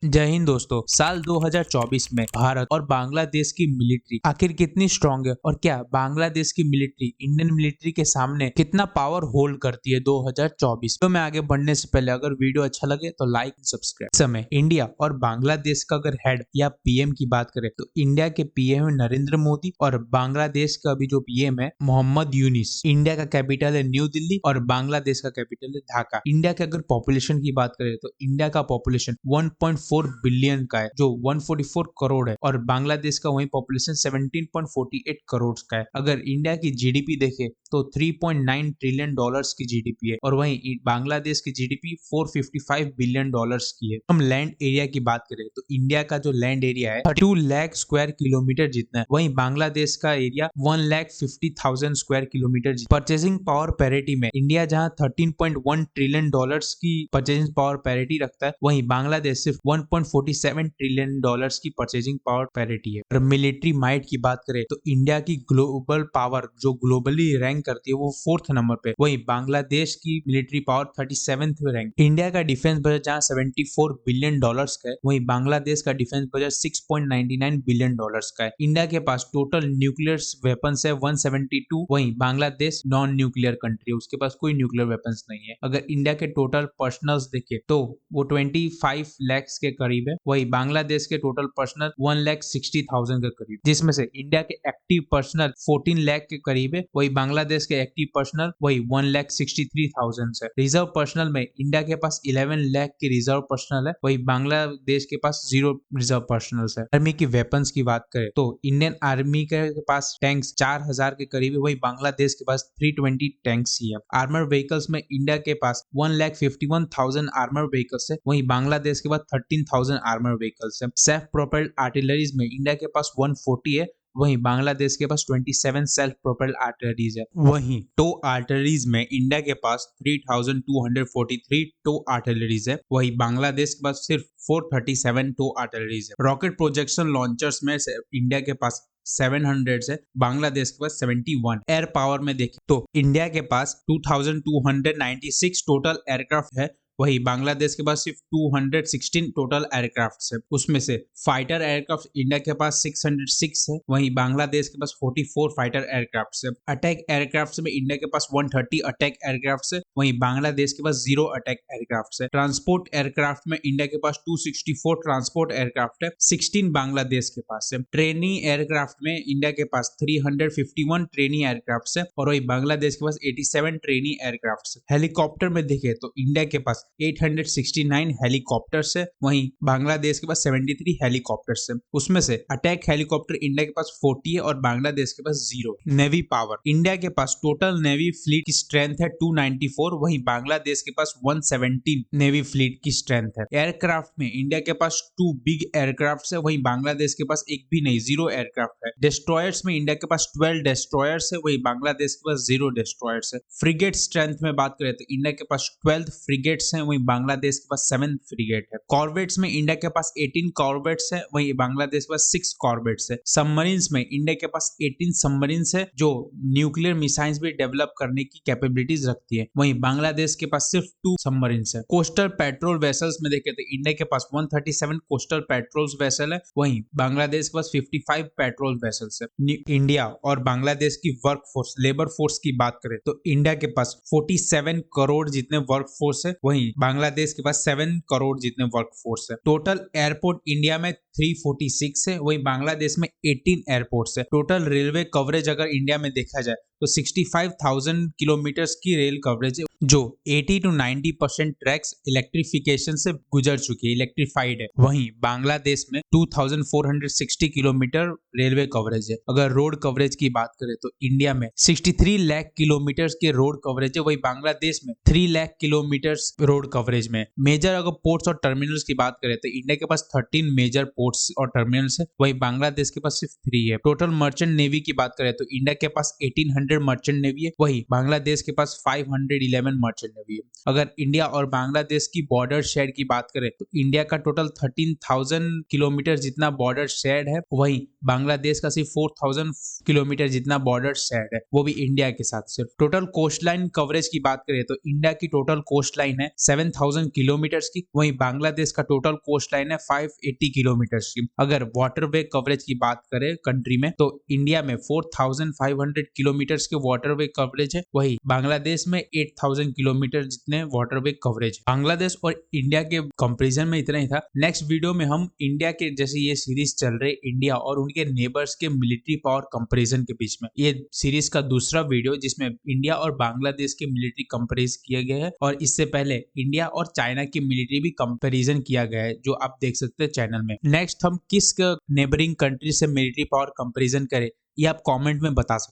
जय हिंद दोस्तों। साल 2024 में भारत और बांग्लादेश की मिलिट्री आखिर कितनी स्ट्रांग है और क्या बांग्लादेश की मिलिट्री इंडियन मिलिट्री के सामने कितना पावर होल्ड करती है 2024। तो मैं आगे बढ़ने से पहले अगर वीडियो अच्छा लगे तो लाइक सब्सक्राइब। समय इंडिया और बांग्लादेश का अगर हेड या पीएम की बात करें तो इंडिया के पीएम है नरेंद्र मोदी और बांग्लादेश का भी जो पीएम है मोहम्मद यूनिस। इंडिया का कैपिटल है न्यू दिल्ली और बांग्लादेश का कैपिटल है ढाका। इंडिया के अगर पॉपुलेशन की बात करें तो इंडिया का पॉपुलेशन 1.4 बिलियन का है जो 144 करोड़ है और बांग्लादेश का वही पॉपुलेशन 17.48 करोड़ का है। अगर इंडिया की जीडीपी देखे तो 3.9 ट्रिलियन डॉलर्स की जीडीपी है और वहीं बांग्लादेश की जीडीपी 455 बिलियन डॉलर्स की है। हम लैंड एरिया की बात करें तो इंडिया का जो लैंड एरिया है 32 लाख स्क्वायर किलोमीटर जितना है, वहीं बांग्लादेश का area 1,50,000 square kilometre. Purchasing power parity में इंडिया जहां 13.1 ट्रिलियन डॉलर्स की परचेसिंग पावर पैरिटी रखता है, वहीं बांग्लादेश सिर्फ 1.47 ट्रिलियन डॉलर्स की परचेसिंग पावर पैरिटी है। और मिलिट्री माइट की बात करें तो इंडिया की ग्लोबल पावर जो ग्लोबली रैंक करती है वो 4th नंबर पे, वहीं बांग्लादेश की military power 37th rank. India का डिफेंस बजट जहां 74 बिलियन डॉलर्स का है, वहीं बांग्लादेश का डिफेंस बजट 6.99 बिलियन डॉलर्स का है। इंडिया के पास टोटल न्यूक्लियर वेपन्स है 172, वहीं बांग्लादेश नॉन न्यूक्लियर कंट्री है, उसके पास कोई न्यूक्लियर वेपन्स नहीं है। अगर इंडिया के टोटल पर्सनल्स देखे तो वो 25 लैक्स के करीब है, वही बांग्लादेश के टोटल पर्सनल 1,60,000 के करीब, जिसमें से इंडिया के एक्टिव पर्सनल 14 लाख के करीब है, वही बांग्लादेश के एक्टिव पर्सनल वही 1,63,000 है। रिजर्व पर्सनल में इंडिया के पास 11 लाख के रिजर्व पर्सनल है, वही बांग्लादेश के पास 0 रिजर्व पर्सनल है। आर्मी की वेपन्स की बात करें तो इंडियन आर्मी के पास टैंक्स 4,000 के करीब है, वही बांग्लादेश के पास 320 टैंक्स ही है। आर्मर व्हीकल्स में इंडिया के पास 1,51,000 आर्मर व्हीकल्स है, वहीं बांग्लादेश के पास 13,000 आर्मर व्हीकल्स है। सेल्फ प्रोपेल्ड आर्टिलरीज में इंडिया के पास 140 है, वहीं बांग्लादेश के पास 27 सेल्फ प्रोपेल्ड आर्टिलरीज है। वहीं टो आर्टिलरीज में इंडिया के पास 3,243 टो आर्टिलरीज है, वहीं बांग्लादेश के पास सिर्फ 437 टो आर्टिलरीज है। रॉकेट प्रोजेक्शन लॉन्चर्स में से इंडिया के पास 700 है, बांग्लादेश के पास 71। एयर पावर में देखें तो इंडिया के पास 2,296 टोटल एयरक्राफ्ट है, वही बांग्लादेश के पास सिर्फ 216 टोटल एयरक्राफ्ट है। उसमें से फाइटर एयरक्राफ्ट इंडिया के पास 606 है, वहीं बांग्लादेश के पास 44 फाइटर एयरक्राफ्ट है। अटैक एयरक्राफ्ट में इंडिया के पास 130 अटैक एयरक्राफ्ट है, वहीं बांग्लादेश के पास 0 अटैक एयरक्राफ्ट है। ट्रांसपोर्ट एयरक्राफ्ट में इंडिया के पास 264 ट्रांसपोर्ट एयरक्राफ्ट है, 16 बांग्लादेश के पास है। ट्रेनी एयरक्राफ्ट में इंडिया के पास 351 ट्रेनी एयरक्राफ्ट है और वही बांग्लादेश के पास 87 ट्रेनी एयरक्राफ्ट है। हेलीकॉप्टर में देखें तो इंडिया के पास 869 हेलीकॉप्टर्स है, वहीं बांग्लादेश के पास 73 हेलीकॉप्टर्स है। उसमें से अटैक हेलीकॉप्टर इंडिया के पास 40 है और बांग्लादेश के पास 0। नेवी पावर इंडिया के पास टोटल नेवी फ्लीट की स्ट्रेंथ है 294, वहीं बांग्लादेश के पास 117 नेवी फ्लीट की स्ट्रेंथ है। एयरक्राफ्ट में इंडिया के पास 2 बिग एयरक्राफ्ट है, वहीं बांग्लादेश के पास एक भी नहीं, 0 एयरक्राफ्ट है। डिस्ट्रॉयर्स में इंडिया के पास 12 डिस्ट्रॉयर्स है, वहीं बांग्लादेश के पास 0 डिस्ट्रॉयर्स है। फ्रिगेट स्ट्रेंथ में बात करें तो इंडिया के पास 12 फ्रिगेट्स हैं, वहीं बांग्लादेश के पास 7 फ्रिगेट है। कॉर्वेट्स में इंडिया के पास 18 कॉर्वेट्स है, वहीं बांग्लादेश के पास 6 कॉर्वेट्स है। सबमरीन्स में इंडिया के पास 18 सबमरीन्स है जो न्यूक्लियर मिसाइल्स भी डेवलप करने की कैपेबिलिटीज रखती है, वहीं बांग्लादेश के पास सिर्फ 2 सबमरीन्स है। कोस्टल पेट्रोल वेसल्स में देखें तो इंडिया के पास 137 कोस्टल पेट्रोल वेसल है, वहीं बांग्लादेश के पास 55 पेट्रोल वेसल्स है। इंडिया और बांग्लादेश की वर्क फोर्स लेबर फोर्स की बात करें तो इंडिया के पास 47 करोड़ जितने वर्क फोर्स है, वहीं बांग्लादेश के पास 7 करोड़ जितने वर्क फोर्स है। टोटल एयरपोर्ट इंडिया में 346 है, वहीं बांग्लादेश में 18 एयरपोर्ट्स है। टोटल रेलवे कवरेज अगर इंडिया में देखा जाए तो 65,000 किलोमीटर्स की रेल कवरेज है, जो 80 to 90% ट्रैक्स इलेक्ट्रिफिकेशन से गुजर चुकी है, इलेक्ट्रिफाइड है। वहीं बांग्लादेश में 2,460 किलोमीटर रेलवे कवरेज है। अगर रोड कवरेज की बात करें तो इंडिया में 63 लाख किलोमीटर के रोड कवरेज है, वही बांग्लादेश में 3 लाख किलोमीटर रोड कवरेज में। मेजर अगर पोर्ट्स और टर्मिनल्स की बात करें तो इंडिया के पास 13 मेजर पोर्ट्स और टर्मिनल्स है, वही बांग्लादेश के पास सिर्फ 3 है। टोटल मर्चेंट नेवी की बात करें तो इंडिया के पास 1800 600 मर्चेंट नेवी है, वही बांग्लादेश के पास 511 मर्चेंट नेवी है। अगर इंडिया और बांग्लादेश की बॉर्डर शेयर की बात करें तो इंडिया का टोटल 13,000 किलोमीटर जितना बॉर्डर शेयर है, वही बांग्लादेश का सिर्फ 4,000 किलोमीटर जितना बॉर्डर शेयर है, वो भी इंडिया के साथ। सिर्फ टोटल कोस्ट लाइन कवरेज की बात करें तो इंडिया की टोटल कोस्ट लाइन है 7,000 किलोमीटर की, वहीं बांग्लादेश का टोटल कोस्ट लाइन है 580 किलोमीटर की। अगर वाटरवे कवरेज की बात करें कंट्री में तो इंडिया में 4,500 किलोमीटर के वाटरवे कवरेज है, वही बांग्लादेश में 8,000 किलोमीटर जितने वाटरवे कवरेज है। बांग्लादेश और इंडिया के कंपैरिजन में इतना ही था। नेक्स्ट वीडियो में हम इंडिया के, जैसे ये सीरीज चल रही इंडिया और उनके नेबर्स के मिलिट्री पावर कंपैरिजन के बीच में, ये सीरीज का दूसरा वीडियो जिसमें इंडिया और बांग्लादेश के मिलिट्री कंपेरिज किया गया है, और इससे पहले इंडिया और चाइना की मिलिट्री भी कंपैरिजन किया गया है, जो आप देख सकते हैं चैनल में। नेक्स्ट हम किस नेबरिंग कंट्री से मिलिट्री पावर कंपैरिजन करें, ये आप कमेंट में बता सकते हैं।